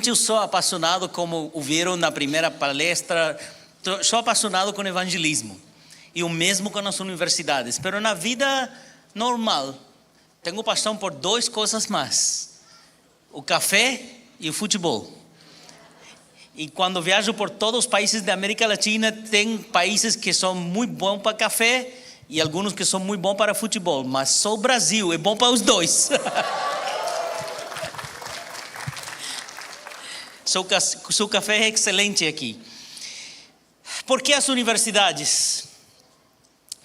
eu sou apaixonado, como ouviram na primeira palestra, sou apaixonado com evangelismo. E o mesmo com as universidades. Mas na vida normal, tenho paixão por duas coisas mais: o café e o futebol. E quando viajo por todos os países da América Latina, tem países que são muito bons para café e alguns que são muito bons para futebol. Mas só o Brasil é bom para os dois. Seu café é excelente aqui. Por que as universidades?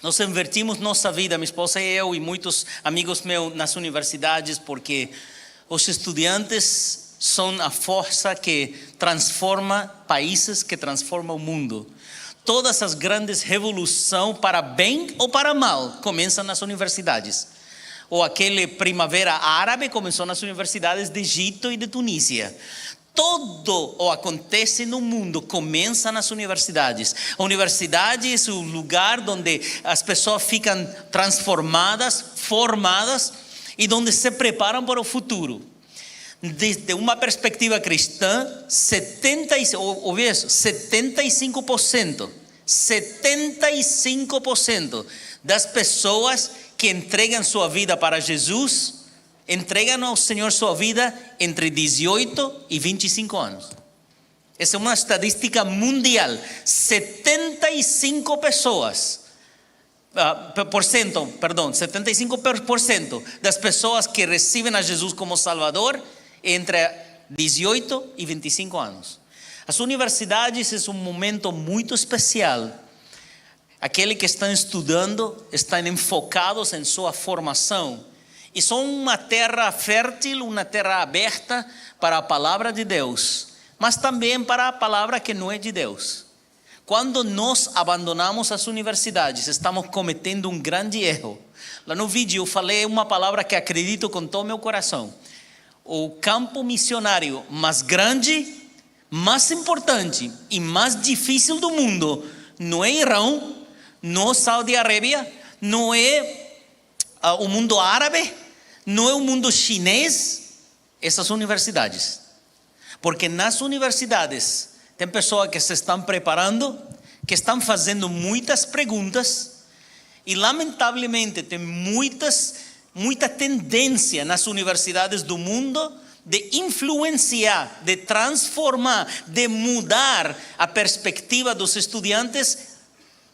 Nós invertimos nossa vida, minha esposa e eu, e muitos amigos meus nas universidades, porque os estudantes são a força que transforma países, que transforma o mundo. Todas as grandes revoluções, para bem ou para mal, começam nas universidades. Ou aquele primavera árabe começou nas universidades de Egito e de Tunísia. Todo o que acontece no mundo começa nas universidades. A universidade é o lugar onde as pessoas ficam transformadas, formadas e onde se preparam para o futuro. Desde uma perspectiva cristã, 75% das pessoas que entregam sua vida para Jesus entregam ao Senhor sua vida entre 18 e 25 anos. Essa é uma estatística mundial. 75% das pessoas que recebem a Jesus como Salvador entre 18 e 25 anos. As universidades é um momento muito especial. Aqueles que estão estudando estão enfocados em sua formação. E são uma terra fértil, uma terra aberta para a palavra de Deus, mas também para a palavra que não é de Deus. Quando nós abandonamos as universidades, estamos cometendo um grande erro. Lá no vídeo eu falei uma palavra que acredito com todo o meu coração. O campo missionário mais grande, mais importante e mais difícil do mundo não é Irão, não é Saudi Arábia, não é o mundo árabe, não é o mundo chinês, essas universidades. Porque nas universidades tem pessoas que se estão preparando, que estão fazendo muitas perguntas e lamentavelmente tem muita tendência nas universidades do mundo de influenciar, de transformar, de mudar a perspectiva dos estudantes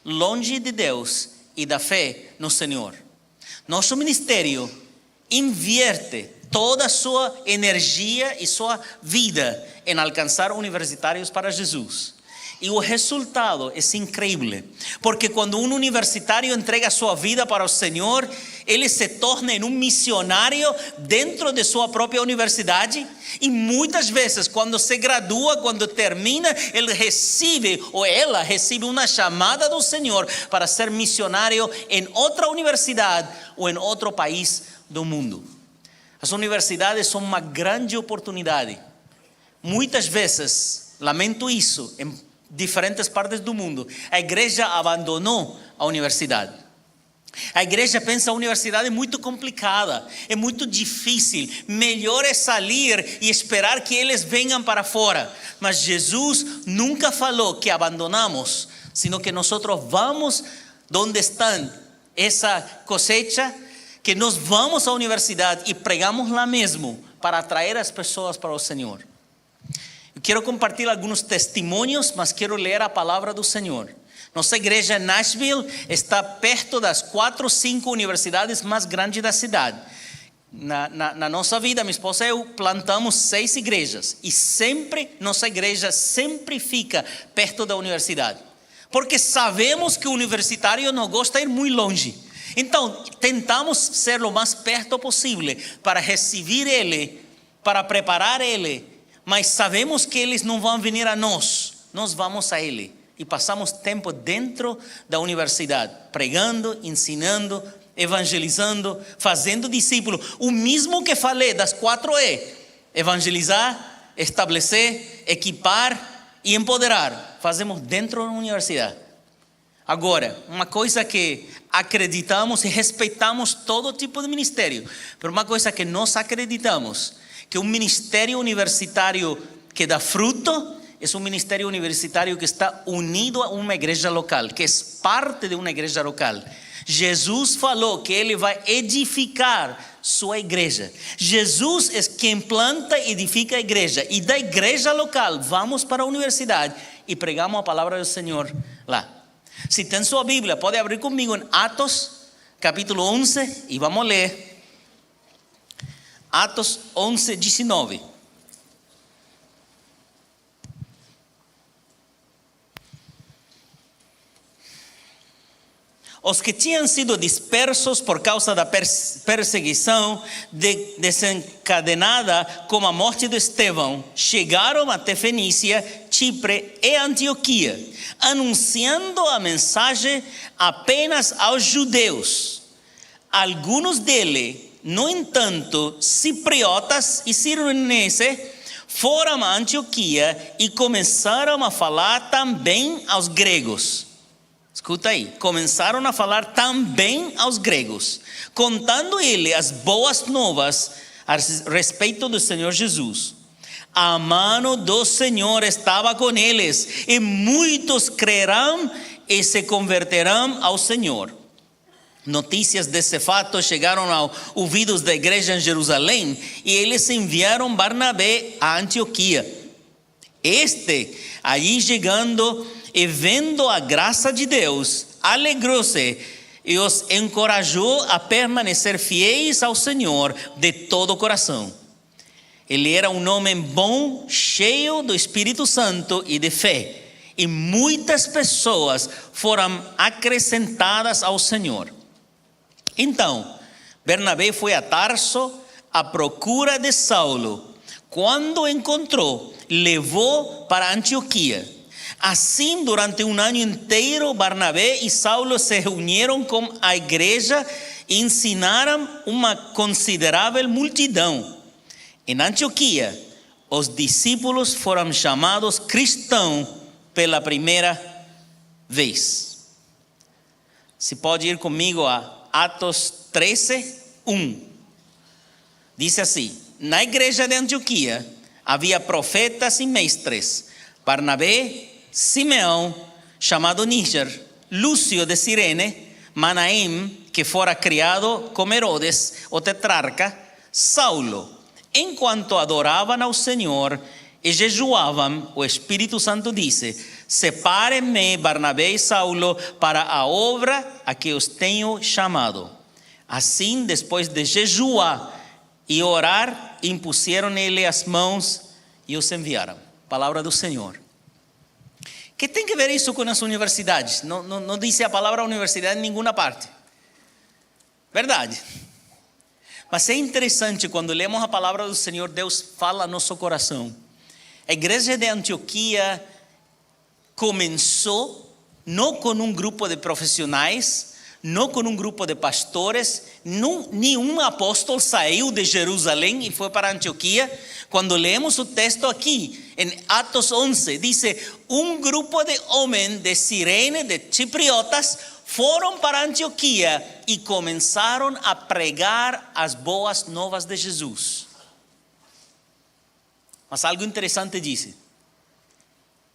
longe de Deus e da fé no Senhor. Nosso ministério invierte toda a sua energia e sua vida em alcançar universitários para Jesus. E o resultado é incrível, porque quando um universitário entrega sua vida para o Senhor, ele se torna um missionário dentro de sua própria universidade. E muitas vezes, quando se gradua, quando termina, ele recebe, ou ela recebe uma chamada do Senhor para ser missionário em outra universidade ou em outro país do mundo. As universidades são uma grande oportunidade. Muitas vezes, lamento isso, em diferentes partes do mundo, a igreja abandonou a universidade. A igreja pensa a universidade é muito complicada, é muito difícil, melhor é sair e esperar que eles venham para fora. Mas Jesus nunca falou que abandonamos, sino que nós vamos onde está essa cosecha, que nós vamos à universidade e pregamos lá mesmo para atrair as pessoas para o Senhor. Eu quero compartilhar alguns testemunhos, mas quero ler a palavra do Senhor. Nossa igreja em Nashville está perto das 4 ou 5 universidades mais grandes da cidade. Na nossa vida, minha esposa e eu plantamos 6 igrejas. E nossa igreja sempre fica perto da universidade. Porque sabemos que o universitário não gosta de ir muito longe. Então, tentamos ser o mais perto possível para receber ele, para preparar ele. Mas sabemos que eles não vão vir a nós vamos a ele. E passamos tempo dentro da universidade, pregando, ensinando, evangelizando, fazendo discípulos. O mesmo que falei das 4E: evangelizar, estabelecer, equipar e empoderar. Fazemos dentro da universidade. Agora, uma coisa que acreditamos e respeitamos todo tipo de ministério, mas uma coisa que nós acreditamos, que um ministério universitário que da fruto es un ministerio universitario que está unido a una iglesia local, que es parte de una iglesia local. Jesús falou que Ele vai edificar sua igreja. Jesus é quem planta e edifica a igreja. E da igreja local vamos para a universidade e pregamos a palavra do Senhor lá. Se tem sua Bíblia, pode abrir comigo em Atos, capítulo 11, e vamos ler. Atos 11, 19. Os que tinham sido dispersos por causa da perseguição desencadenada com a morte de Estevão, chegaram até Fenícia, Chipre e Antioquia, anunciando a mensagem apenas aos judeus. Alguns deles, no entanto, cipriotas e cirenenses, foram a Antioquia e começaram a falar também aos gregos. Escuta aí, começaram a falar também aos gregos, contando ele as boas novas a respeito do Senhor Jesus. A mão do Senhor estava com eles, e muitos crerão e se converterão ao Senhor. Notícias desse fato chegaram aos ouvidos da igreja em Jerusalém, e eles enviaram Barnabé a Antioquia. Aí chegando e vendo a graça de Deus, alegrou-se e os encorajou a permanecer fiéis ao Senhor de todo o coração. Ele era um homem bom, cheio do Espírito Santo e de fé, e muitas pessoas foram acrescentadas ao Senhor. Então, Bernabé foi a Tarso à procura de Saulo. Quando o encontrou, levou para Antioquia. Assim, durante um ano inteiro, Barnabé e Saulo se reuniram com a igreja e ensinaram uma considerável multidão. Em Antioquia, os discípulos foram chamados cristãos pela primeira vez. Se pode ir comigo a Atos 13, 1. Diz assim: na igreja de Antioquia havia profetas e mestres, Barnabé, Simeão, chamado Níger, Lúcio de Cirene, Manaém, que fora criado com Herodes, o tetrarca, Saulo. Enquanto adoravam ao Senhor e jejuavam, o Espírito Santo disse: separem-me Barnabé e Saulo para a obra a que os tenho chamado. Assim, depois de jejuar e orar, impuseram nele as mãos e os enviaram. Palavra do Senhor. Que tem que ver isso com as universidades? Não diz a palavra universidade em nenhuma parte. Verdade. Mas é interessante, quando lemos a palavra do Senhor, Deus fala no nosso coração. A igreja de Antioquia começou não com um grupo de profissionais, não com um grupo de pastores, nenhum apóstolo saiu de Jerusalém e foi para Antioquia. Quando lemos o texto aqui, em Atos 11, diz: um grupo de homens de Cirene, de cipriotas, foram para Antioquia e começaram a pregar as boas novas de Jesus. Mas algo interessante diz: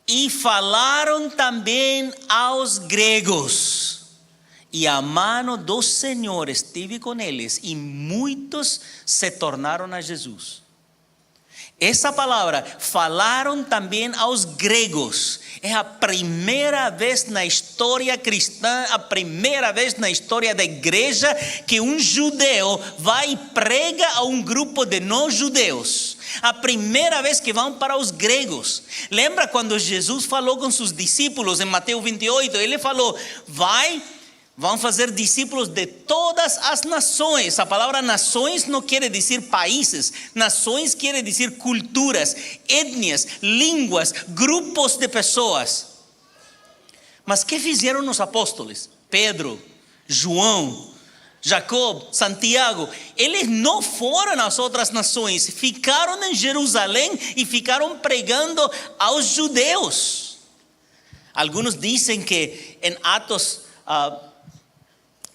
e falaram também aos gregos. E a mão do Senhor esteve com eles, e muitos se tornaram a Jesus. Essa palavra, falaram também aos gregos, é a primeira vez na história cristã, a primeira vez na história da igreja, que um judeu vai e prega a um grupo de não-judeus. A primeira vez que vão para os gregos. Lembra quando Jesus falou com seus discípulos em Mateus 28? Ele falou: vão fazer discípulos de todas as nações. A palavra nações não quer dizer países. Nações quer dizer culturas, etnias, línguas, grupos de pessoas. Mas o que fizeram os apóstolos? Pedro, João, Jacob, Santiago. Eles não foram às outras nações. Ficaram em Jerusalém e ficaram pregando aos judeus. Alguns dizem que em Atos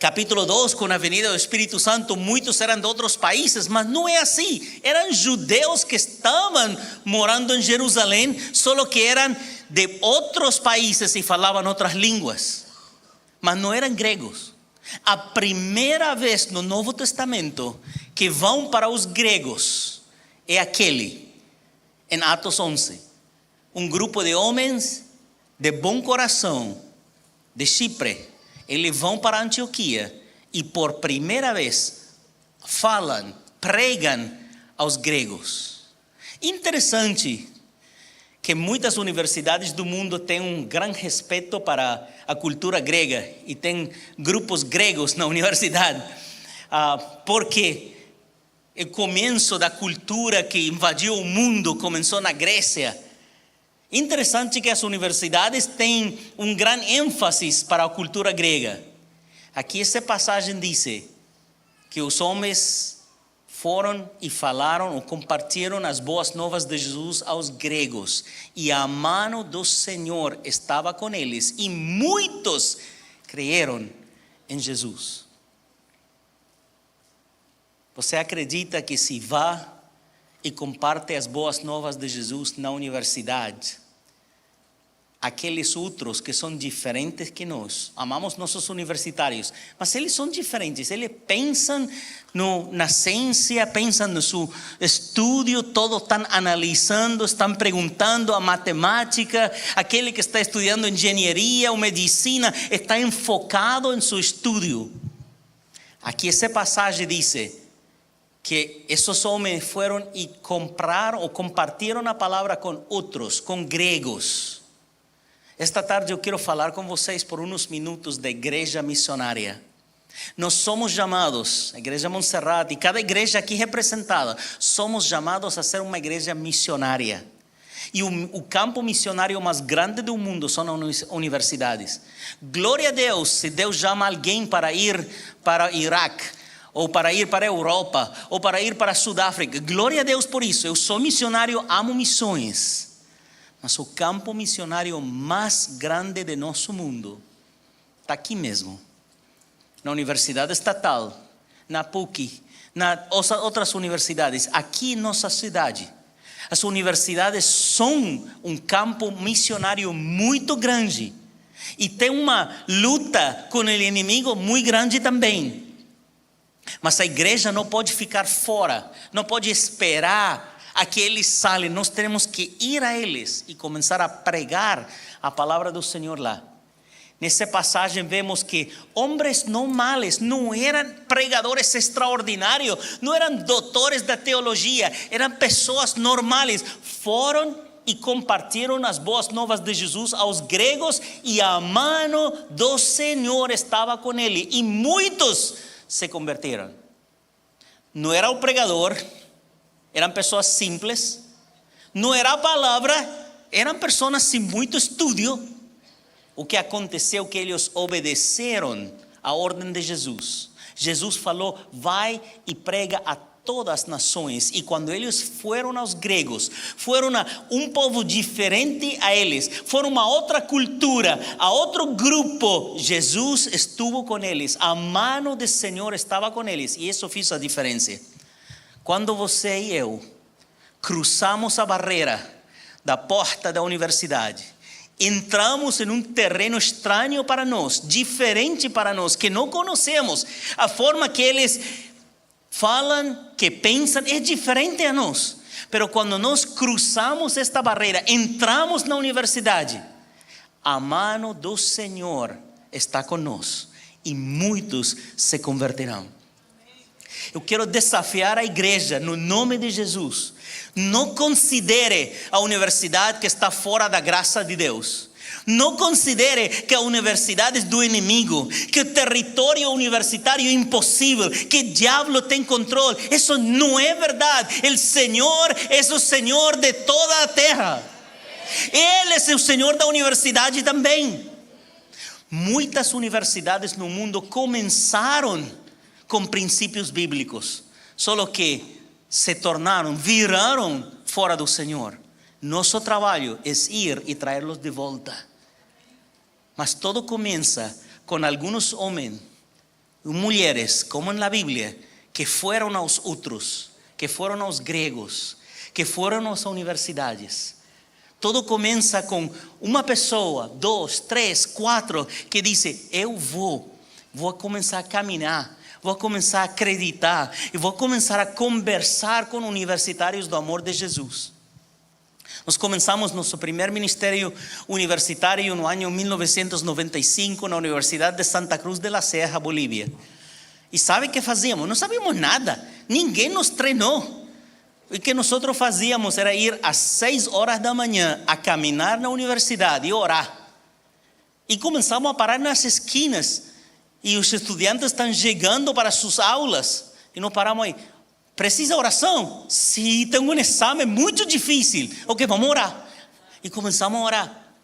Capítulo 2, con la venida del Espíritu Santo, muchos eran de otros países, mas no es así. Eran judeos que estaban morando en Jerusalén, solo que eran de otros países y falaban otras lenguas, mas no eran gregos. A primeira vez no Novo Testamento que vão para os gregos é aquele, em Atos 11. Um grupo de homens de bom coração, de Chipre, eles vão para Antioquia e por primeira vez falam, pregam aos gregos. Interessante que muitas universidades do mundo têm um grande respeito para a cultura grega e tem grupos gregos na universidade, porque o começo da cultura que invadiu o mundo começou na Grécia. Interessante que as universidades têm um grande ênfase para a cultura grega. Aqui essa passagem diz que os homens foram e falaram ou compartilharam as boas novas de Jesus aos gregos. E a mão do Senhor estava com eles. E muitos creram em Jesus. Você acredita que se vá e comparte as boas novas de Jesus na universidade, aqueles outros que são diferentes que nós, amamos nossos universitários, mas eles são diferentes, eles pensam na ciência, pensam no seu estudo, todos estão analisando, estão perguntando a matemática, aquele que está estudando engenharia ou medicina, está enfocado em seu estudo. Aqui essa passagem diz que esses homens foram e compraram ou compartilharam a palavra com outros, com gregos. Esta tarde eu quero falar com vocês por uns minutos da igreja missionária. Nós somos chamados, a igreja Montserrat e cada igreja aqui representada, somos chamados a ser uma igreja missionária. E o campo missionário mais grande do mundo são as universidades. Glória a Deus se Deus chama alguém para ir para o Iraque, ou para ir para a Europa, ou para ir para a Sudáfrica. Glória a Deus por isso. Eu sou missionário, amo missões. Mas o campo missionário mais grande de nosso mundo está aqui mesmo. Na Universidade Estatal, na PUC, nas outras universidades, aqui em nossa cidade. As universidades são um campo missionário muito grande. E tem uma luta com o inimigo muito grande também. Mas a igreja não pode ficar fora, não pode esperar a que eles saiam. Nós temos que ir a eles e começar a pregar a palavra do Senhor lá. Nessa passagem vemos que homens normais, não eram pregadores extraordinários, não eram doutores da teologia, eram pessoas normais. Foram e compartilharam as boas novas de Jesus aos gregos e a mão do Senhor estava com ele. E muitos se converteram. Não era o pregador, eram pessoas simples, não era a palavra, eram pessoas sem muito estudo. O que aconteceu é que eles obedeceram a ordem de Jesus. Jesus falou, vai e prega a todas as nações. E quando eles foram aos gregos, foram a um povo diferente a eles, foram a uma outra cultura, a outro grupo, Jesus estuvo com eles, a mão do Senhor estava com eles, e isso fez a diferença. Quando você e eu cruzamos a barreira da porta da universidade, entramos em um terreno estranho para nós, diferente para nós, que não conhecemos, a forma que eles falam, que pensam, é diferente a nós. Pero quando nós cruzamos esta barreira, entramos na universidade, a mão do Senhor está conosco e muitos se converterão. Eu quero desafiar a igreja no nome de Jesus. Não considere a universidade que está fora da graça de Deus. Não considere que a universidade é do inimigo, que o território universitário é impossível, que o diabo tem controle. Isso não é verdade. O Senhor é o Senhor de toda a terra. Ele é o Senhor da universidade também. Muitas universidades no mundo começaram com princípios bíblicos, só que se tornaram, viraram fora do Senhor. Nosso trabalho é ir e traê-los de volta. Mas tudo começa com alguns homens mulheres, como en la Biblia, que fueron a los otros, que fueron a los griegos, que fueron a las universidades. Todo começa com uma pessoa, 2, 3, 4, que diz: eu vou começar a caminhar, vou começar a acreditar e vou começar a conversar com universitários do amor de Jesus. Nós começamos nosso primeiro ministério universitário no ano 1995 na Universidade de Santa Cruz de la Sierra, Bolívia. E sabe o que fazíamos? Não sabíamos nada, ninguém nos treinou. O que nós fazíamos era ir às 6 horas da manhã a caminhar na universidade e orar. E começamos a parar nas esquinas. E os estudantes estão chegando para suas aulas. E nós paramos aí. Precisa oração? Sim, tem um exame muito difícil. Ok, vamos orar. E começamos a orar.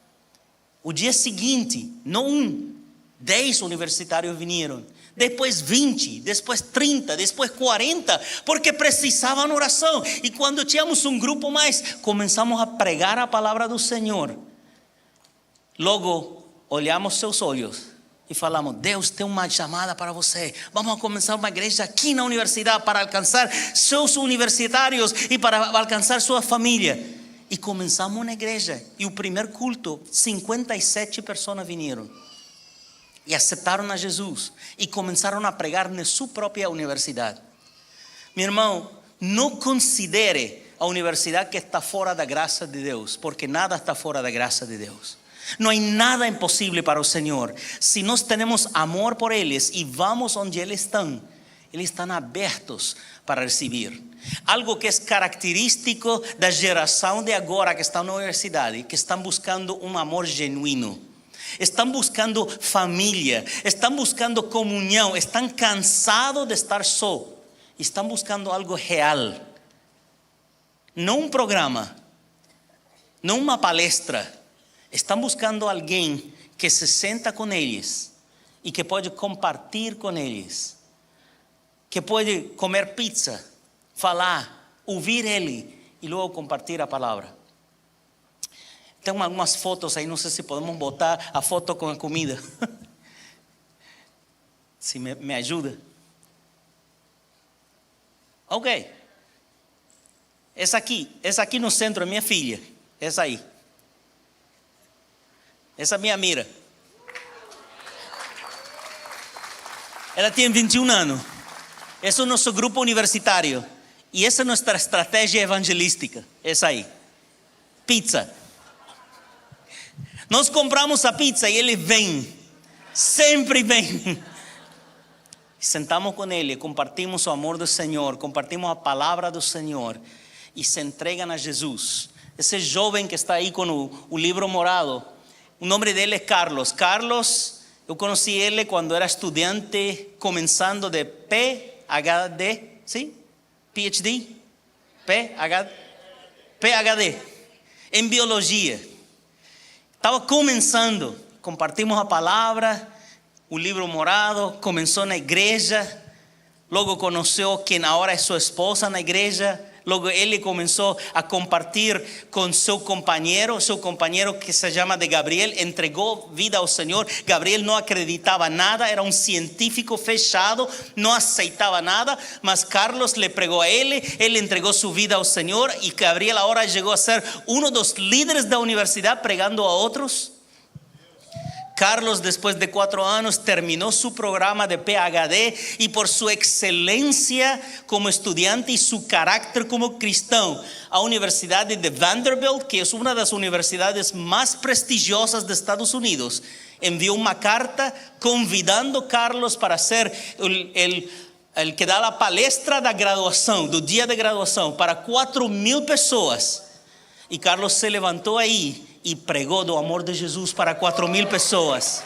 O dia seguinte, não 10 universitários vieram. Depois 20, depois 30, depois 40, porque precisavam oração. E quando tínhamos um grupo mais, começamos a pregar a palavra do Senhor. Logo, olhamos seus olhos e falamos: Deus tem uma chamada para você. Vamos começar uma igreja aqui na universidade para alcançar seus universitários e para alcançar sua família. E começamos uma igreja. E o primeiro culto, 57 pessoas vieram. E aceitaram a Jesus e começaram a pregar na sua própria universidade. Meu irmão, não considere a universidade que está fora da graça de Deus, porque nada está fora da graça de Deus. Não há nada impossível para o Senhor. Se nós temos amor por eles e vamos onde eles estão abertos para receber. Algo que é característico da geração de agora que está na universidade, que estão buscando um amor genuíno. Estão buscando família, estão buscando comunhão, estão cansados de estar só, estão buscando algo real, não um programa, não uma palestra, estão buscando alguém que se senta com eles e que pode compartilhar com eles, que pode comer pizza, falar, ouvir ele e logo compartilhar a palavra. Tem algumas fotos aí, não sei se podemos botar a foto com a comida. Se me ajuda. Ok. Essa aqui no centro é minha filha. Essa aí. Essa é minha mira. Ela tem 21 anos. Esse é o nosso grupo universitário. E essa é a nossa estratégia evangelística. Essa aí. Pizza. Nós compramos a pizza e ele vem, sempre vem. Sentamos com ele, compartimos o amor do Senhor, compartimos a palavra do Senhor e se entregam a Jesus. Esse jovem que está aí com o livro morado, o nome dele é Carlos. Carlos, eu conheci ele quando era estudante, começando de PhD, ¿sí? PhD, PhD, em biologia. Estava começando, compartimos a palavra, o livro morado, começou na igreja, logo conheceu quem agora é sua esposa na igreja, logo ele começou a compartilhar com seu companheiro que se chama de Gabriel, entregou vida ao Senhor. Gabriel não acreditava nada, era um científico fechado, não aceitava nada, mas Carlos le pregou a ele entregou sua vida ao Senhor e Gabriel agora chegou a ser um dos líderes da universidade pregando a outros. Carlos, después de 4 años, terminó su programa de PhD y por su excelencia como estudiante y su carácter como cristiano, a Universidad de Vanderbilt, que es una de las universidades más prestigiosas de Estados Unidos, envió una carta convidando a Carlos para ser el que da la palestra de graduación, del día de graduación, para 4.000 pessoas. Y Carlos se levantó ahí e pregou do amor de Jesus para 4.000 pessoas.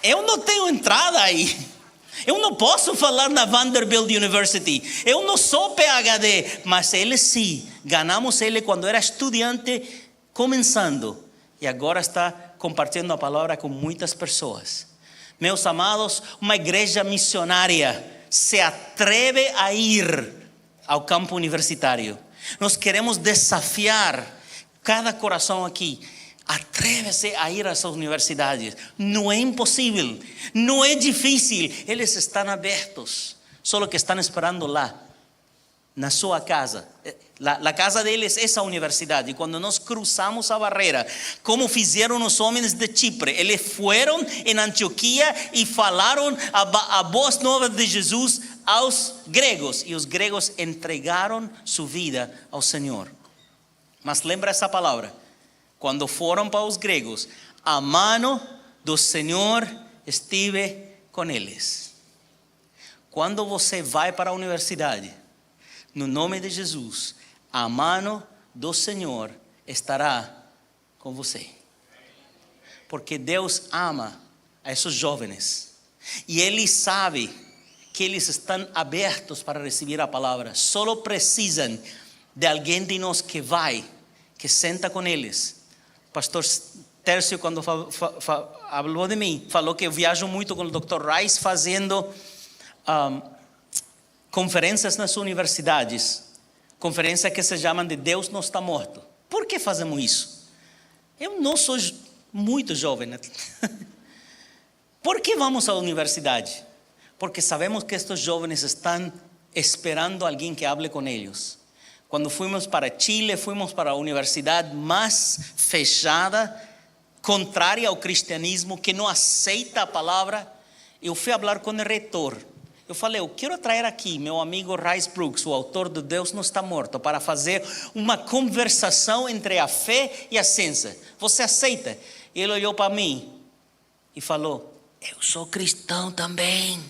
Eu não tenho entrada aí. Eu não posso falar na Vanderbilt University. Eu não sou PhD, mas ele sim. Ganhamos ele quando era estudante, começando. E agora está compartilhando a palavra com muitas pessoas. Meus amados, uma igreja missionária se atreve a ir ao campo universitário. Nós queremos desafiar cada coração aqui Atrévese a ir a esas universidades. No es imposible, no es difícil. Eles están abiertos, solo que están esperando lá, na sua casa. La casa deles é essa universidade. E quando nós cruzamos a barreira, como fizeram os homens de Chipre, eles foram em Antioquia e falaram a boas novas de Jesus aos gregos. E os gregos entregaram sua vida ao Senhor. Mas lembra essa palavra. Quando foram para os gregos, a mano do Senhor estive com eles. Quando você vai para a universidade, no nome de Jesus, a mano do Senhor estará com você. Porque Deus ama a esses jovens. E Ele sabe que eles estão abertos para receber a palavra. Só precisam de alguém de nós que vai, que senta com eles. Pastor Tércio, quando falou de mim, falou que eu viajo muito com o Dr. Rice fazendo conferências nas universidades. Conferências que se chamam de Deus não está morto. Por que fazemos isso? Eu não sou muito jovem, né? Por que vamos à universidade? Porque sabemos que estes jovens estão esperando alguém que hable com eles. Quando fomos para Chile, fomos para a universidade mais fechada, contrária ao cristianismo, que não aceita a palavra. Eu fui falar com o reitor. Eu falei, eu quero trazer aqui meu amigo Rice Brooks, o autor de Deus não está morto, para fazer uma conversação entre a fé e a ciência. Você aceita? Ele olhou para mim e falou, eu sou cristão também.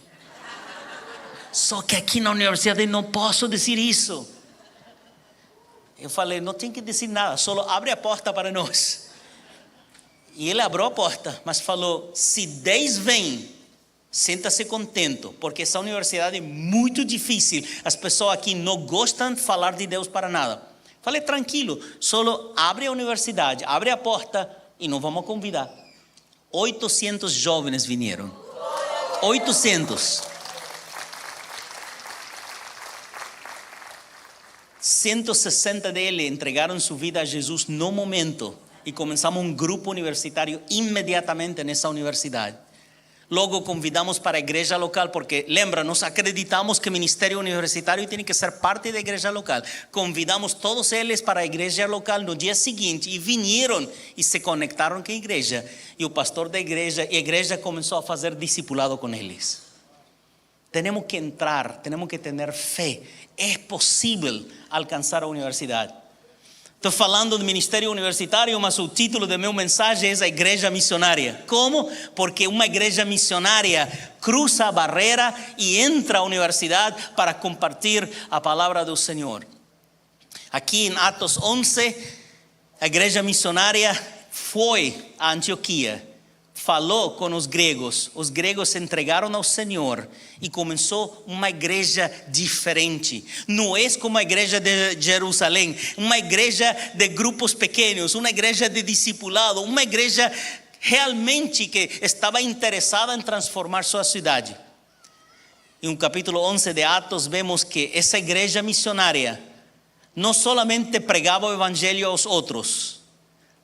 Só que aqui na universidade não posso dizer isso. Eu falei, não tem que dizer nada, só abre a porta para nós. E ele abriu a porta, mas falou, se 10 vêm, senta-se contento, porque essa universidade é muito difícil. As pessoas aqui não gostam de falar de Deus para nada. Falei, tranquilo, só abre a universidade, abre a porta e nós vamos convidar. 800 jovens vieram. 800. 160 deles entregaram sua vida a Jesus no momento. E começamos um grupo universitário imediatamente nessa universidade. Logo convidamos para a igreja local, porque lembra, nós acreditamos que o ministério universitário tem que ser parte da igreja local. Convidamos todos eles para a igreja local no dia seguinte e vieram e se conectaram com a igreja. E o pastor da igreja, e a igreja começou a fazer discipulado com eles. Temos que entrar, temos que ter fé. É possível alcançar a universidade. Estou falando do ministério universitário, mas o título do meu mensagem é a igreja missionária. Como? Porque uma igreja missionária cruza a barreira e entra à universidade para compartilhar a palavra do Senhor. Aqui em Atos 11, a igreja missionária foi a Antioquia. Falou com os gregos se entregaram ao Senhor e começou uma igreja diferente. Não é como a igreja de Jerusalém, uma igreja de grupos pequenos, uma igreja de discipulado, uma igreja realmente que estava interessada em transformar sua cidade. Em um capítulo 11 de Atos vemos que essa igreja missionária não solamente pregava o evangelho aos outros,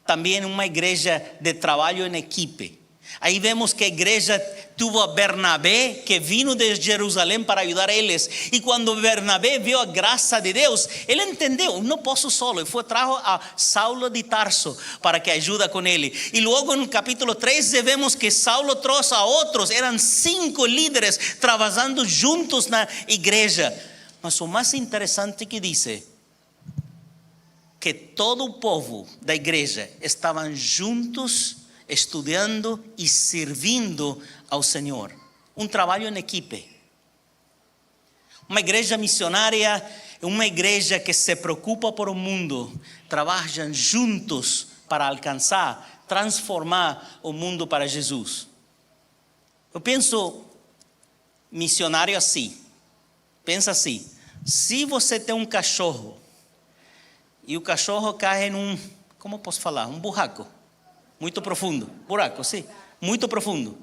também uma igreja de trabalho em equipe. Aí vemos que a igreja teve a Bernabé, que vino de Jerusalém para ajudar eles. E quando Bernabé viu a graça de Deus, ele entendeu, não posso solo. E trajo a Saulo de Tarso para que ajude com ele. E logo no capítulo 13 vemos que Saulo trouxe a outros. Eram 5 líderes trabalhando juntos na igreja. Mas o mais interessante que diz que todo o povo da igreja estavam juntos, estudando e servindo ao Senhor. Um trabalho em equipe. Uma igreja missionária é uma igreja que se preocupa por o mundo. Trabalham juntos para alcançar, transformar o mundo para Jesus. Eu penso missionário assim. Pensa assim. Se você tem um cachorro e o cachorro cai em como posso falar? Um buraco. Muito profundo, buraco, sim, muito profundo.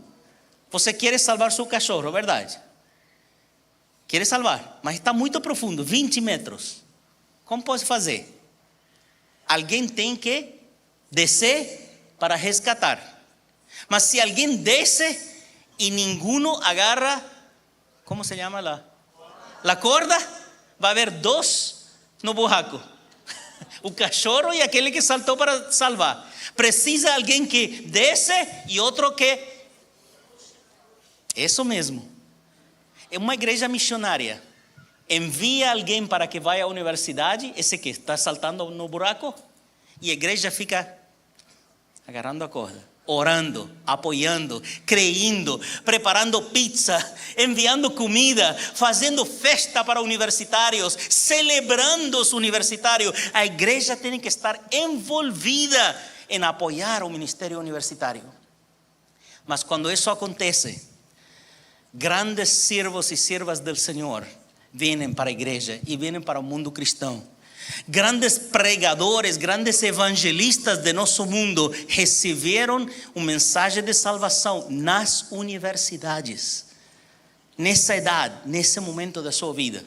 Você quer salvar seu cachorro, verdade? Quer salvar, mas está muito profundo, 20 metros. Como pode fazer? Alguém tem que descer para rescatar. Mas si alguien desce y ninguno agarra, ¿cómo se llama la corda? Va a haber dos no burraco. O cachorro y aquel que saltó para salvar. Precisa alguien que desce y otro que... Eso mesmo. É uma igreja missionária. Envia alguém para que vá à universidade, esse que está saltando no buraco, e a igreja fica agarrando a corda, orando, apoiando, creyendo, preparando pizza, enviando comida, fazendo festa para universitários, celebrando os universitários. A igreja tem que estar envolvida em apoiar o ministério universitário. Mas quando isso acontece, grandes siervos e servas do Senhor vêm para a igreja e vêm para o mundo cristão. Grandes pregadores, grandes evangelistas de nosso mundo receberam mensagem de salvação nas universidades, nessa idade, nesse momento da sua vida.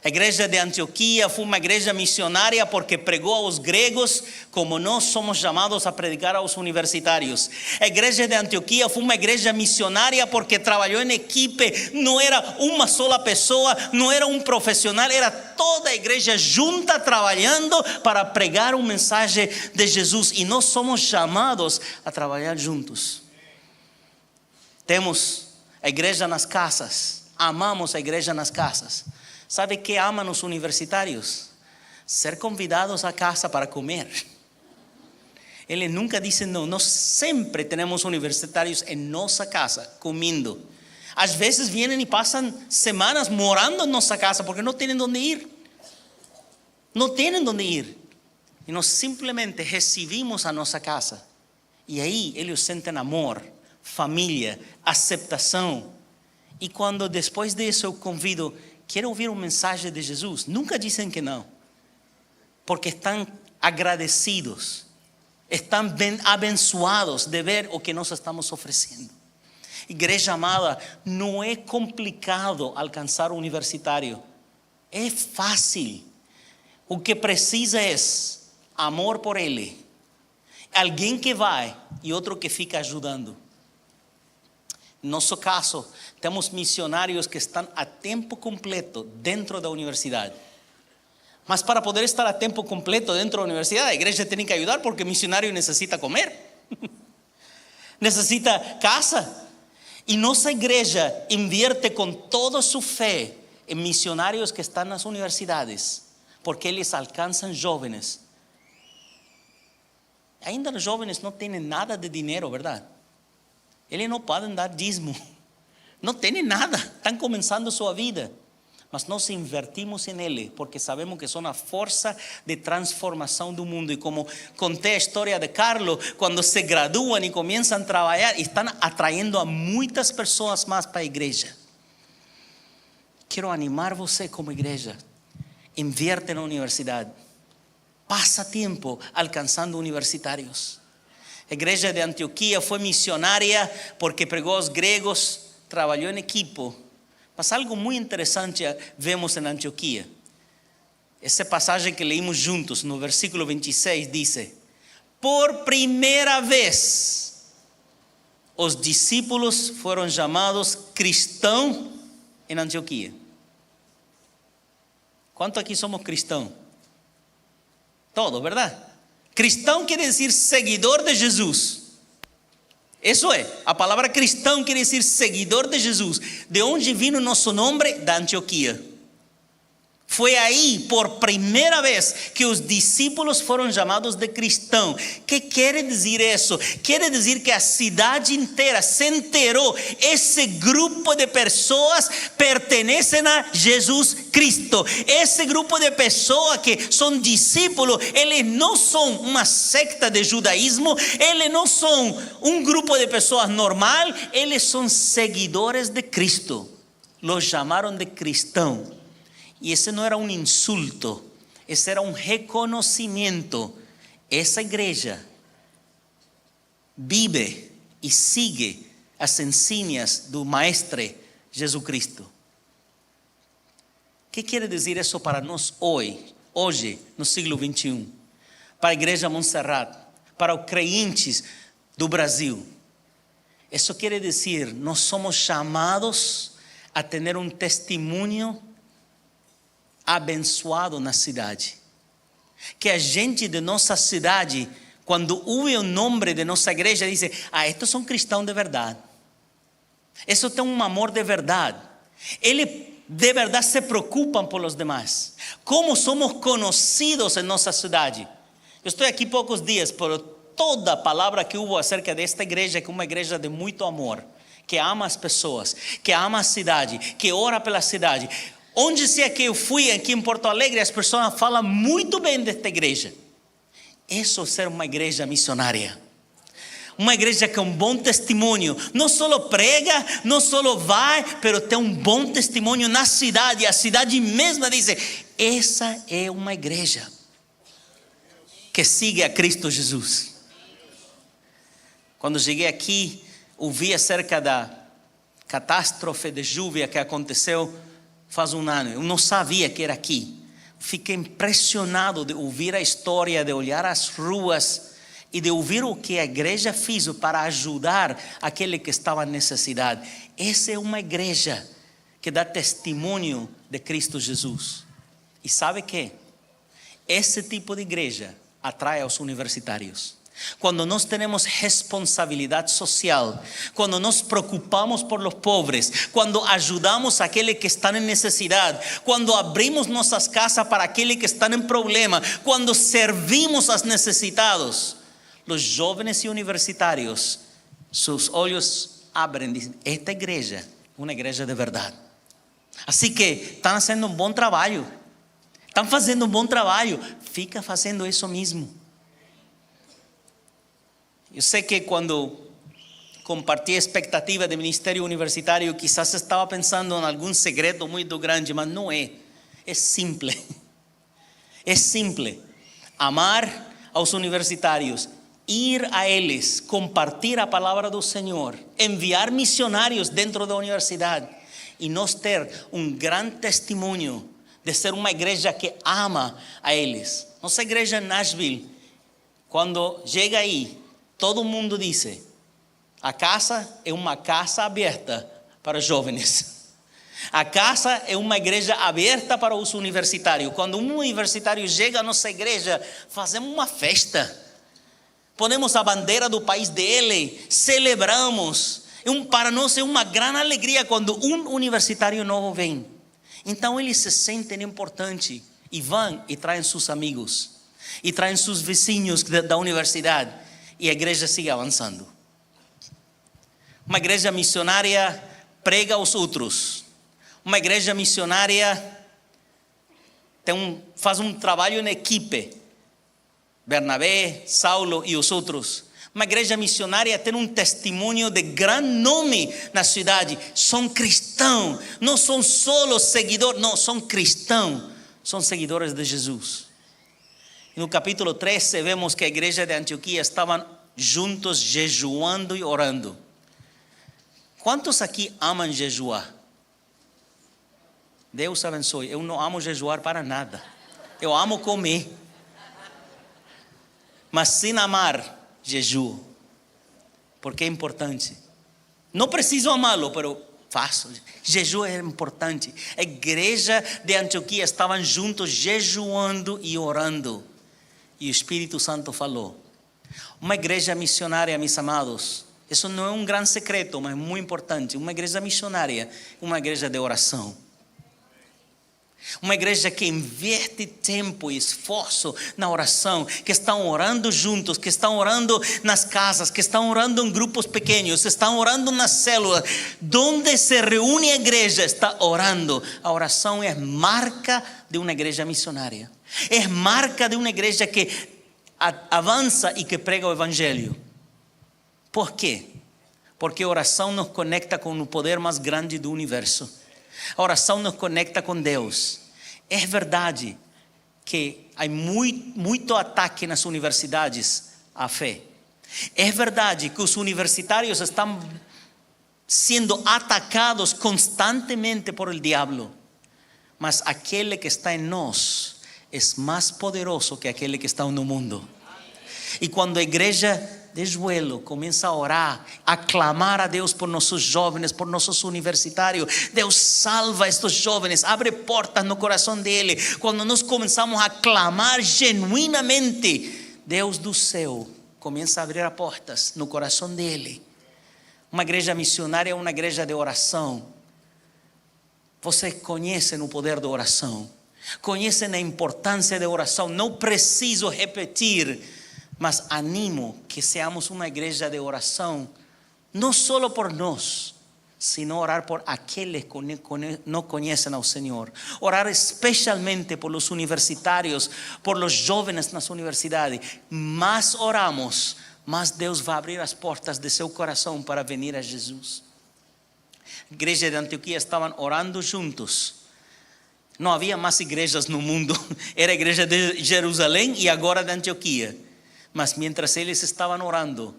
A igreja de Antioquia foi uma igreja missionária porque pregou aos gregos como nós somos chamados a predicar aos universitários. A igreja de Antioquia foi uma igreja missionária porque trabalhou em equipe, não era uma sola pessoa, não era um profissional, era toda a igreja junta trabalhando para pregar uma mensagem de Jesus. E nós somos chamados a trabalhar juntos. Temos a igreja nas casas, amamos a igreja nas casas. ¿Sabe qué aman los universitarios? Ser convidados a casa para comer. Eles nunca dizem não. Nós sempre temos universitários em nossa casa, comendo. Às vezes vêm e passam semanas morando em nossa casa porque não têm onde ir. Não têm onde ir. E nós simplesmente recebemos a nossa casa. E aí eles sentem amor, família, aceitação. E quando depois disso eu convido... Quero ouvir uma mensagem de Jesus. Nunca dizem que não. Porque estão agradecidos. Estão bem abençoados de ver o que nós estamos oferecendo. Igreja amada, não é complicado alcançar o universitário. É fácil. O que precisa é amor por ele. Alguém que vai e outro que fica ajudando. No nosso caso, temos missionários que estão a tempo completo dentro da universidade. Mas para poder estar a tempo completo dentro da universidade, a igreja tem que ajudar porque o missionário necessita comer. Necessita casa. E nossa igreja invierte com toda sua fé em missionários que estão nas universidades. Porque eles alcançam jovens. Ainda os jovens não têm nada de dinheiro, verdade? Eles não podem dar dízimo. Não têm nada. Estão começando sua vida. Mas nós invertimos em ele. Porque sabemos que são a força de transformação do mundo. E como contei a história de Carlos. Quando se graduam e começam a trabalhar. Estão atraindo a muitas pessoas mais para a igreja. Quero animar você como igreja. Invierte na universidade. Passa tempo alcançando universitários. A igreja de Antioquia foi missionária porque pregou aos gregos, trabalhou em equipo. Mas algo muito interessante vemos em Antioquia. Essa passagem que leímos juntos, no versículo 26, diz: por primeira vez, os discípulos foram chamados cristãos em Antioquia. Quanto aqui somos cristãos? Todos, verdade? Cristão quer dizer seguidor de Jesus. Isso é, a palavra cristão quer dizer seguidor de Jesus. De onde vino nosso nome? Da Antioquia. Foi aí, por primeira vez, que os discípulos foram chamados de cristão. Que quer dizer isso? Quer dizer que a cidade inteira se enterou. Esse grupo de pessoas pertencem a Jesus Cristo. Esse grupo de pessoas que são discípulos, eles não são uma secta de judaísmo, eles não são um grupo de pessoas normal, eles são seguidores de Cristo. Los chamaram de cristão. E esse não era um insulto, esse era um reconhecimento. Essa igreja vive e sigue as ensinas do Mestre Jesus Cristo. O que quer dizer isso para nós hoje, no século 21? Para a igreja Montserrat, para os crentes do Brasil. Isso quer dizer, nós somos chamados a ter um testemunho abençoado na cidade. Que a gente de nossa cidade, quando ouve o nome de nossa igreja, diz: estes são cristãos de verdade. Esses têm um amor de verdade. Eles de verdade se preocupam por os demais. Como somos conhecidos em nossa cidade. Eu estou aqui poucos dias, por toda a palavra que houve acerca desta igreja, que é uma igreja de muito amor, que ama as pessoas, que ama a cidade, que ora pela cidade. Onde seja que eu fui aqui em Porto Alegre, as pessoas falam muito bem desta igreja. Isso é ser uma igreja missionária. Uma igreja com um bom testemunho. Não só prega, não só vai, mas tem um bom testemunho na cidade. A cidade mesma diz: essa é uma igreja que sigue a Cristo Jesus. Quando cheguei aqui, ouvi acerca da catástrofe de chuva que aconteceu faz um ano. Eu não sabia que era aqui. Fiquei impressionado de ouvir a história, de olhar as ruas e de ouvir o que a igreja fez para ajudar aquele que estava em necessidade. Essa é uma igreja que dá testemunho de Cristo Jesus. E sabe que? Esse tipo de igreja atrai aos universitários. Quando nós temos responsabilidade social, quando nos preocupamos por os pobres, quando ajudamos aquele que está em necessidade, quando abrimos nossas casas para aquele que está em problema, quando servimos aos necessitados, os jovens e universitários, seus olhos abrem e dizem: esta igreja é uma igreja de verdade. Assim que estão fazendo um bom trabalho, fica fazendo isso mesmo. Eu sei que quando comparti a expectativa do ministério universitário, quizás estava pensando em algum segredo muito grande, mas não é. É simples. É simples. Amar aos universitários, ir a eles, compartilhar a palavra do Senhor, enviar missionários dentro da universidade e nós ter um grande testemunho de ser uma igreja que ama a eles. Nossa igreja em Nashville, quando chega aí, todo mundo diz: a casa é uma casa aberta para jovens. A casa é uma igreja aberta para os universitários. Quando um universitário chega à nossa igreja, fazemos uma festa. Ponemos a bandeira do país dele, celebramos. Para nós é uma grande alegria quando um universitário novo vem. Então eles se sentem importantes e vão e traem seus amigos. E traem seus vizinhos da universidade. E a igreja sigue avançando. Uma igreja missionária prega aos outros. Uma igreja missionária faz um trabalho em equipe. Bernabé, Saulo e os outros. Uma igreja missionária tem um testemunho de grande nome na cidade. São cristãos, não são só seguidores, não, são cristãos, são seguidores de Jesus. No capítulo 13 vemos que a igreja de Antioquia estavam juntos jejuando e orando. Quantos aqui amam jejuar? Deus abençoe. Eu não amo jejuar para nada. Eu amo comer. Mas sem amar, jejuo. Porque é importante. Não preciso amá-lo, mas faço. Jejum é importante. A igreja de Antioquia estavam juntos jejuando e orando. E o Espírito Santo falou. Uma igreja missionária, meus amados, isso não é um grande secreto, mas é muito importante. Uma igreja missionária, uma igreja de oração. Uma igreja que inverte tempo e esforço na oração, que estão orando juntos, que estão orando nas casas, que estão orando em grupos pequenos, estão orando nas células. Donde se reúne a igreja, está orando. A oração é marca de uma igreja missionária. É marca de uma igreja que avança e que prega o evangelho. Por quê? Porque a oração nos conecta com o poder mais grande do universo. A oração nos conecta com Deus. É verdade que há muito ataque nas universidades à fé. É verdade que os universitários estão sendo atacados constantemente por el diablo. Mas aquele que está em nós é mais poderoso que aquele que está no mundo. E quando a igreja de joelho começa a orar, a clamar a Deus por nossos jovens, por nossos universitários, Deus salva estes jovens, abre portas no coração dele. Quando nós começamos a clamar genuinamente, Deus do céu começa a abrir portas no coração dele. Uma igreja missionária é uma igreja de oração. Você conhece o poder da oração, conhece a importância da oração. Não preciso repetir, mas animo que seamos uma igreja de oração, não só por nós, sino orar por aqueles que não conhecem ao Senhor. Orar especialmente por os universitários, por os jovens nas universidades. Mais oramos, mais Deus vai abrir as portas de seu coração para venir a Jesus. A igreja de Antioquia estavam orando juntos. Não havia mais igrejas no mundo. Era a igreja de Jerusalém e agora de Antioquia. Mas mientras eles estavam orando,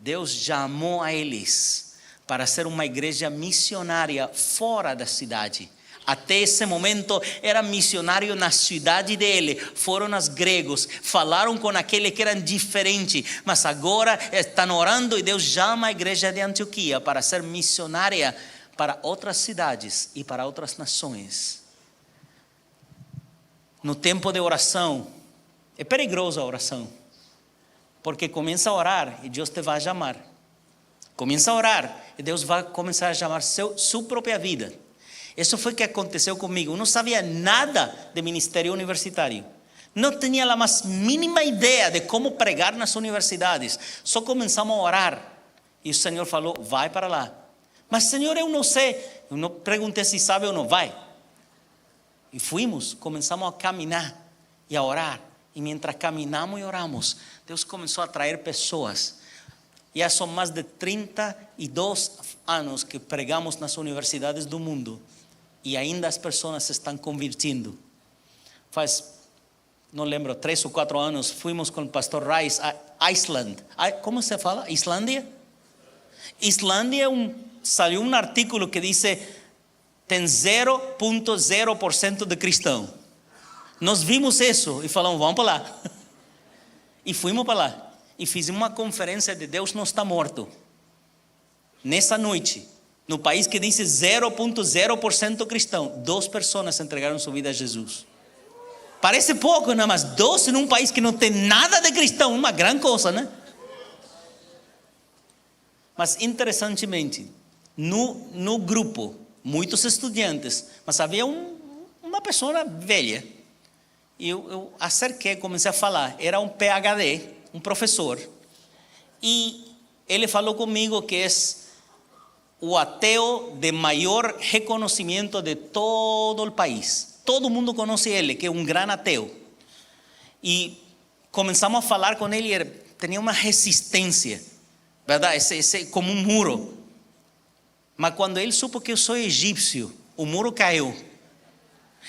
Deus chamou a eles para ser uma igreja missionária fora da cidade. Até esse momento era missionário na cidade dele. Foram aos gregos, falaram com aqueles que eram diferentes. Mas agora estão orando e Deus chama a igreja de Antioquia para ser missionária para outras cidades e para outras nações. No tempo de oração, é perigosa a oração. Porque começa a orar e Deus te vai chamar. Começa a orar e Deus vai começar a chamar sua própria vida. Isso foi o que aconteceu comigo. Eu não sabia nada de ministério universitário. Não tinha a mais mínima ideia de como pregar nas universidades. Só começamos a orar. E o Senhor falou, vai para lá. Mas Senhor, eu não sei. Eu não perguntei se sabe ou não. Vai. E fomos, começamos a caminhar e a orar. E mientras caminhamos e oramos, Deus começou a atrair pessoas. Já são mais de 32 anos que pregamos nas universidades do mundo. E ainda as pessoas se estão convertindo. Faz, não lembro, 3 ou 4 anos, fomos com o pastor Rice a Iceland. Como se fala? Islândia? Islândia saiu um artículo que diz tem 0,0% de cristão. Nós vimos isso e falamos, vamos para lá. E fomos para lá. E fizemos uma conferência de Deus não está morto. Nessa noite, no país que diz 0,0% cristão, 2 pessoas entregaram sua vida a Jesus. Parece pouco, não, mas 2 em um país que não tem nada de cristão, uma grande coisa, né? Mas interessantemente, no grupo, muitos estudantes, mas havia uma pessoa velha. E eu acerquei, comecei a falar. Era um PhD, um professor. E ele falou comigo que é o ateu de maior reconhecimento de todo o país. Todo mundo conhece ele, que é um grande ateu. E começamos a falar com ele, ele tinha uma resistência, verdade? Esse como um muro. Mas quando ele supo que eu sou egípcio, o muro caiu.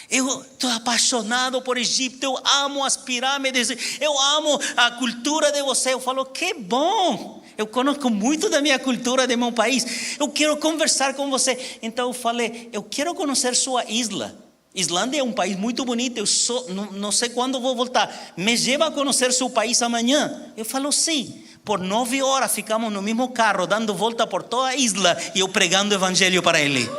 Eu estou apaixonado por Egito, eu amo as pirâmides, eu amo a cultura de você. Eu falo, que bom, eu conheço muito da minha cultura, do meu país, eu quero conversar com você. Então eu falei, eu quero conhecer sua isla. Islândia é um país muito bonito, eu não sei quando vou voltar, me leva a conhecer seu país amanhã. Eu falo, sim. Por 9 horas ficamos no mesmo carro, dando volta por toda a isla, e eu pregando o evangelho para ele.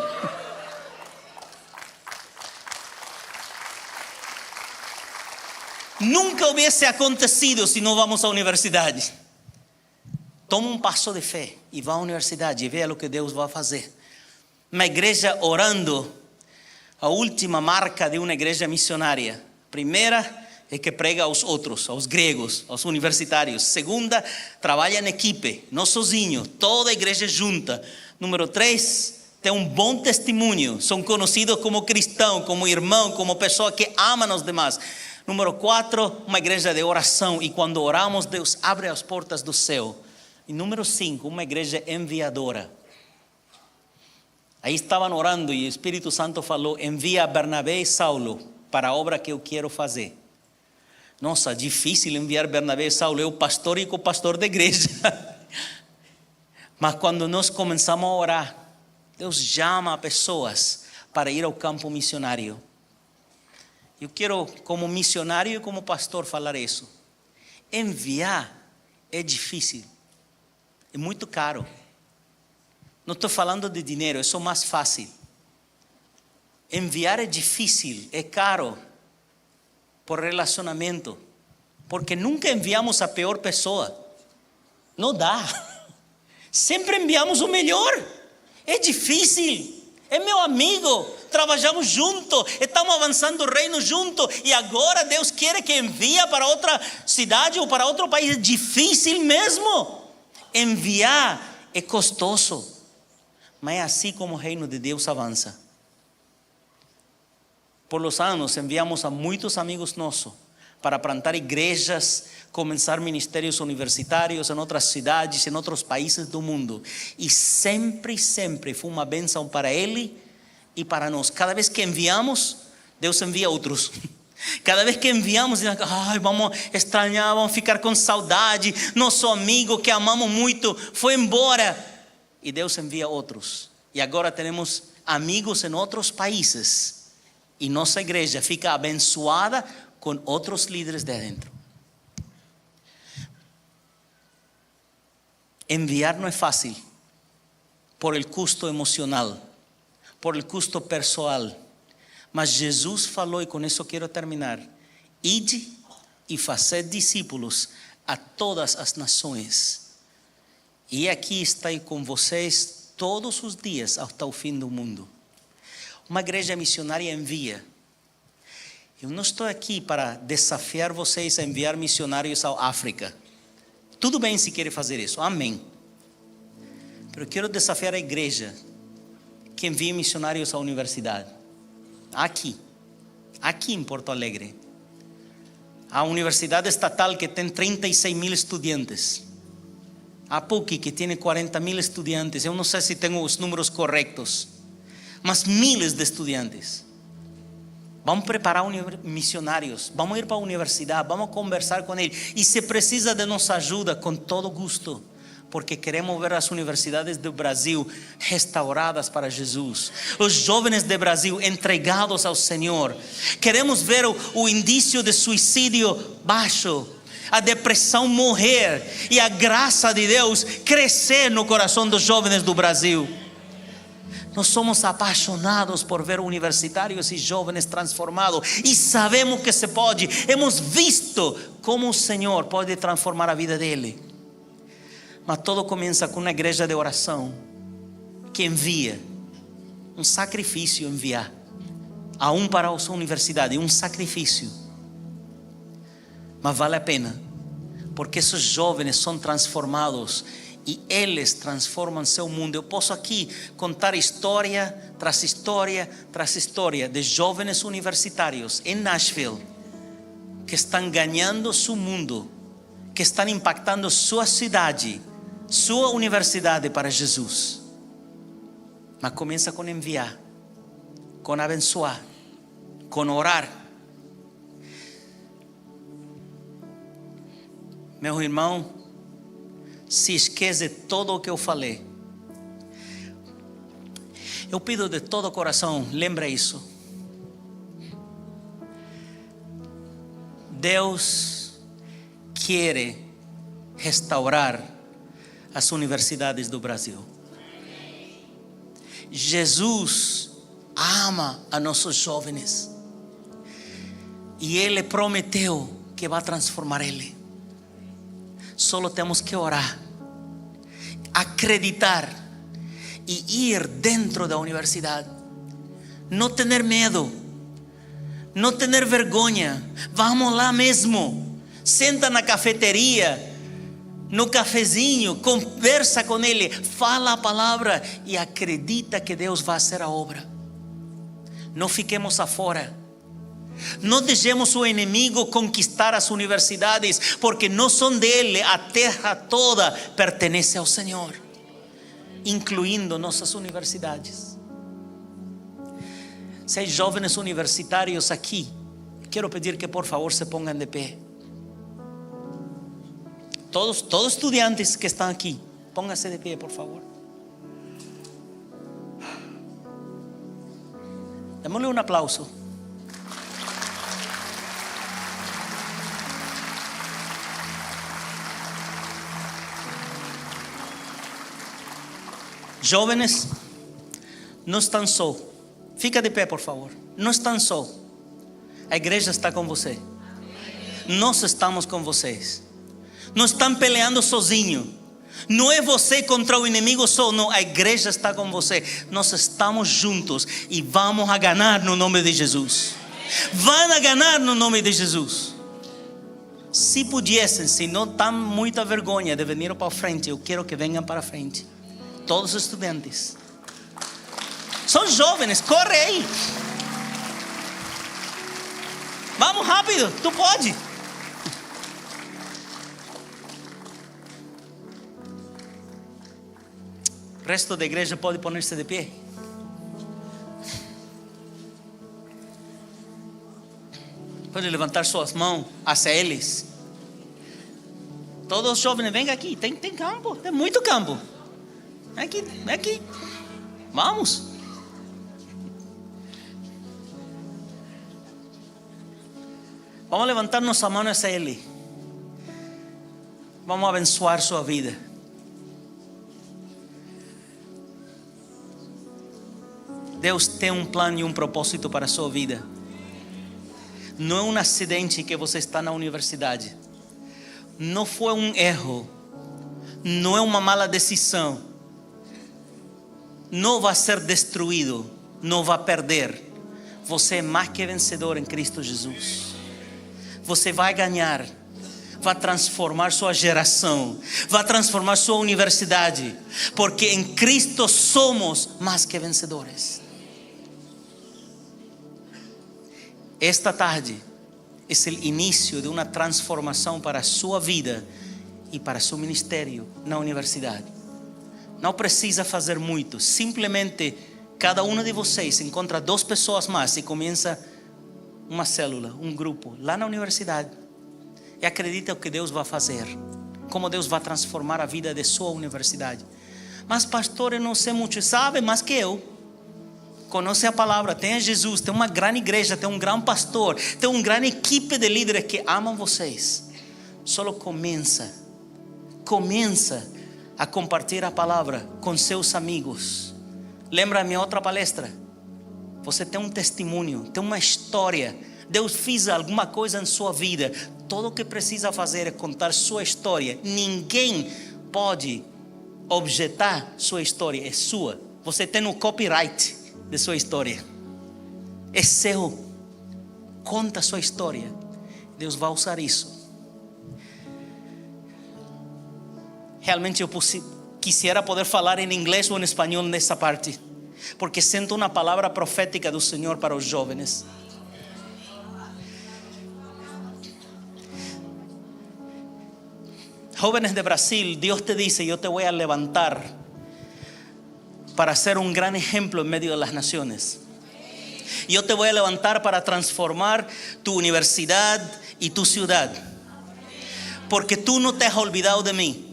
Nunca hubiese acontecido se não vamos à universidade. Toma um passo de fé e vá à universidade e veja o que Deus vai fazer. Uma igreja orando, a última marca de uma igreja missionária. Primeira é que prega aos outros, aos gregos, aos universitários. Segunda, trabalha em equipe, não sozinho, toda a igreja junta. Número 3, tem um bom testemunho, são conhecidos como cristão, como irmão, como pessoa que ama os demais. Número 4, uma igreja de oração, e quando oramos, Deus abre as portas do céu. E número 5, uma igreja enviadora. Aí estavam orando e o Espírito Santo falou, envia Bernabé e Saulo para a obra que eu quero fazer. Nossa, difícil enviar Bernabé e Saulo, eu pastor e co-pastor da igreja. Mas quando nós começamos a orar, Deus chama pessoas para ir ao campo missionário. Eu quero, como missionário e como pastor, falar isso. enviar é difícil, é muito caro. Não estou falando de dinheiro, isso é mais fácil. Enviar é difícil, é caro, por relacionamento, porque nunca enviamos a pior pessoa. Não dá. Sempre enviamos o melhor. É difícil. É meu amigo. Trabalhamos juntos. Estamos avançando o reino juntos. E agora Deus quer que envie para outra cidade ou para outro país. É difícil mesmo. Enviar é custoso. Mas é assim como o reino de Deus avança. Por los anos enviamos a muitos amigos nossos para plantar igrejas, começar ministérios universitários em outras cidades, em outros países do mundo. E sempre foi uma bênção para ele e para nós. Cada vez que enviamos, Deus envia outros. Cada vez que enviamos, vamos estranhar, vamos ficar com saudade. Nosso amigo que amamos muito foi embora. E Deus envia outros. E agora temos amigos em outros países. E nossa igreja fica abençoada com outros líderes de dentro. Enviar não é fácil, por el custo emocional, por el custo pessoal. Mas Jesus falou, e com isso quero terminar: ide e fazed discípulos a todas as nações. E aqui estou com vocês todos os dias até o fim do mundo. Uma igreja missionária envia. Eu não estou aqui para desafiar vocês a enviar missionários à África. Tudo bem se querem fazer isso, amém. Mas eu quero desafiar a igreja que envie missionários à universidade. Aqui em Porto Alegre. A universidade estatal que tem 36 mil estudantes. A PUC que tem 40 mil estudantes. Eu não sei se tenho os números corretos, mas miles de estudantes. Vamos preparar missionários, vamos ir para a universidade, vamos conversar com eles. E se precisa de nossa ajuda, com todo gosto, porque queremos ver as universidades do Brasil restauradas para Jesus, os jovens do Brasil entregados ao Senhor. Queremos ver o indício de suicídio baixo, a depressão morrer e a graça de Deus crescer no coração dos jovens do Brasil. Nós somos apaixonados por ver universitários e jovens transformados. E sabemos que se pode. Hemos visto como o Senhor pode transformar a vida dele. Mas tudo começa com uma igreja de oração que envia. Um sacrifício enviar. Para a sua universidade. Um sacrifício. Mas vale a pena. Porque esses jovens são transformados. E eles transformam seu mundo. Eu posso aqui contar história tras história tras história de jovens universitários em Nashville que estão ganhando seu mundo, que estão impactando sua cidade, sua universidade para Jesus. Mas começa com enviar, com abençoar, com orar. Meu irmão, se esquece todo o que eu falei. Eu pido de todo o coração, lembra isso. Deus quer restaurar as universidades do Brasil. Jesus ama a nossos jovens. E Ele prometeu que vai transformar ele. Solo temos que orar, acreditar e ir dentro da universidade. Não ter medo, não ter vergonha. Vamos lá mesmo. Senta na cafeteria, no cafezinho, conversa com ele, fala a palavra e acredita que Deus vai fazer a obra. Não fiquemos afora. Não deixemos o inimigo conquistar as universidades, porque não são dele, a terra toda pertence ao Senhor, incluindo nossas universidades. Se há jovens universitários aqui, quero pedir que por favor se pongan de pé. Todos estudantes que estão aqui, pónganse de pé por favor. Démosle um aplauso. Jóvenes, não estão só. Fica de pé, por favor. Não estão só. A igreja está com você. Nós estamos com vocês. Não estão peleando sozinho. Não é você contra o inimigo só, não. A igreja está com você. Nós estamos juntos e vamos a ganhar no nome de Jesus. Vão a ganhar no nome de Jesus. Se pudiessem, se não têm muita vergonha de vir para frente, eu quero que venham para frente. Todos os estudantes. São jovens, corre aí. Vamos rápido, tu pode. O resto da igreja pode poner-se de pé. Pode levantar suas mãos hacia eles. Todos os jovens, venham aqui. Tem campo, tem muito campo. Vem aqui. Vamos. Vamos levantar nossa mão hacia ele. Vamos abençoar sua vida. Deus tem um plano e um propósito para a sua vida. Não é um acidente que você está na universidade. Não foi um erro. Não é uma mala decisão. Não vai ser destruído. Não vai perder. Você é mais que vencedor em Cristo Jesus. Você vai ganhar. Vai transformar sua geração. Vai transformar sua universidade. Porque em Cristo somos mais que vencedores. Esta tarde é o início de uma transformação para a sua vida e para seu ministério na universidade. Não precisa fazer muito, simplesmente cada um de vocês encontra 2 pessoas mais e começa uma célula, um grupo lá na universidade. E acredita o que Deus vai fazer, como Deus vai transformar a vida de sua universidade. Mas pastor, eu não sei muito, sabe mais que eu. Conhece a palavra, tem a Jesus, tem uma grande igreja, tem um grande pastor, tem uma grande equipe de líderes que amam vocês. Só começa a compartilhar a palavra com seus amigos. Lembra a minha outra palestra? Você tem um testemunho, tem uma história. Deus fez alguma coisa em sua vida. Tudo o que precisa fazer é contar sua história. Ninguém pode objetar sua história, é sua. Você tem o copyright de sua história. É seu. Conta a sua história. Deus vai usar isso. Realmente eu quisiera poder falar em inglês ou em espanhol nessa parte, porque sinto uma palavra profética do Senhor para os jovens. Jóvenes de Brasil, Deus te dice: yo te voy a levantar para ser un gran ejemplo en medio de las naciones. Yo te voy a levantar para transformar tu universidad y tu ciudad. Porque tú no te has olvidado de mí.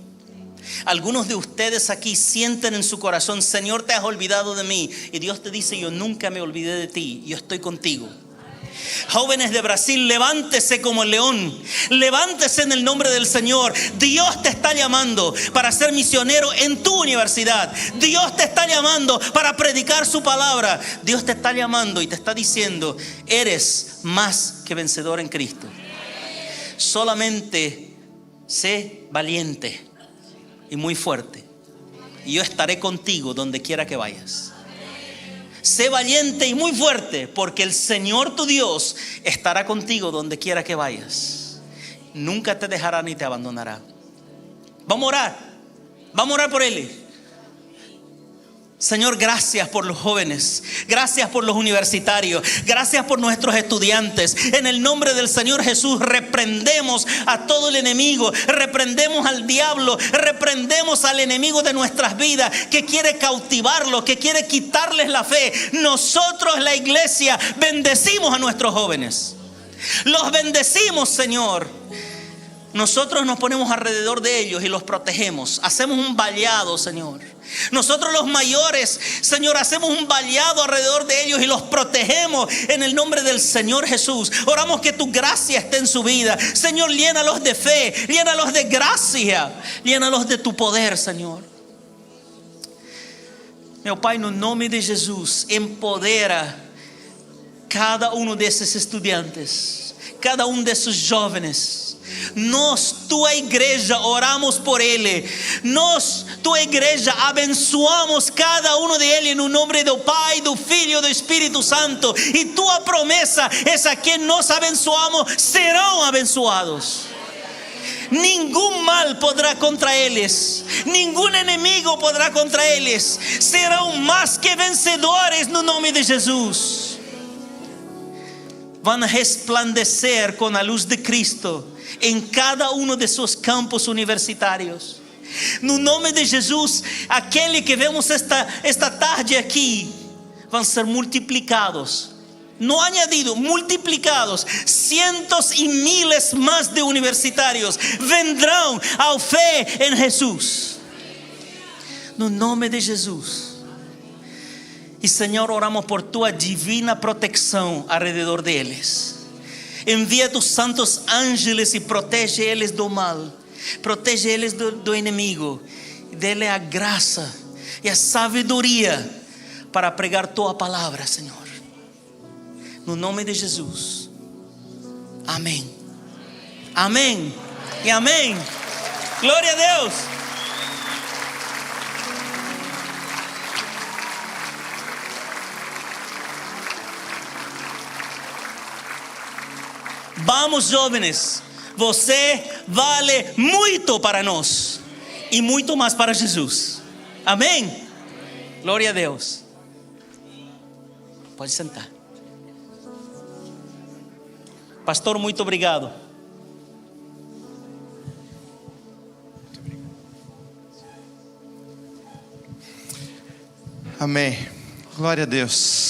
Algunos de ustedes aquí sienten en su corazón: Señor, te has olvidado de mí. Y Dios te dice: yo nunca me olvidé de ti, yo estoy contigo. Jóvenes de Brasil, levántese como el león. Levántese en el nombre del Señor. Dios te está llamando para ser misionero en tu universidad. Dios te está llamando para predicar su palabra. Dios te está llamando y te está diciendo: eres más que vencedor en Cristo. Solamente sé valiente y muy fuerte, y yo estaré contigo donde quiera que vayas. Sé valiente y muy fuerte, porque el Señor tu Dios estará contigo donde quiera que vayas. Nunca te dejará ni te abandonará. Vamos a orar por Él. Señor, gracias por los jóvenes, gracias por los universitarios, gracias por nuestros estudiantes. En el nombre del Señor Jesús reprendemos a todo el enemigo, reprendemos al diablo, reprendemos al enemigo de nuestras vidas que quiere cautivarlos, que quiere quitarles la fe. Nosotros, la iglesia, bendecimos a nuestros jóvenes, los bendecimos, Señor. Nosotros nos ponemos alrededor de ellos y los protegemos. Hacemos un vallado, Señor. Nosotros los mayores, Señor, hacemos un vallado alrededor de ellos y los protegemos en el nombre del Señor Jesús. Oramos que tu gracia esté en su vida. Señor, llénalos de fe, llénalos de gracia, llénalos de tu poder, Señor. Meu Pai, no nome de Jesus, empodera cada um desses estudantes, cada um desses jovens. Nós, tua igreja, oramos por ele. Nós, tua igreja, abençoamos cada um deles no nome do Pai, do Filho e do Espírito Santo. E tua promessa é que nós abençoamos, serão abençoados. Nenhum mal poderá contra eles, nenhum inimigo poderá contra eles. Serão mais que vencedores no nome de Jesus. Vão resplandecer com a luz de Cristo em cada um de seus campos universitários. No nome de Jesus, aquele que vemos esta tarde aqui, vão ser multiplicados. No añadido, multiplicados. Cientos y miles más de universitarios vendrán a fe en Jesús. No nome de Jesus. E Senhor, oramos por tua divina proteção alrededor deles. Envia tus santos ángeles e protege eles do mal. Protege eles do inimigo. Dê-lhe a graça e a sabedoria para pregar tua palavra, Senhor. No nome de Jesus. Amém. Amém. E amém. Glória a Deus. Vamos, jovens. Você vale muito para nós. E muito mais para Jesus. Amém. Glória a Deus. Pode sentar. Pastor, muito obrigado. Amém. Glória a Deus.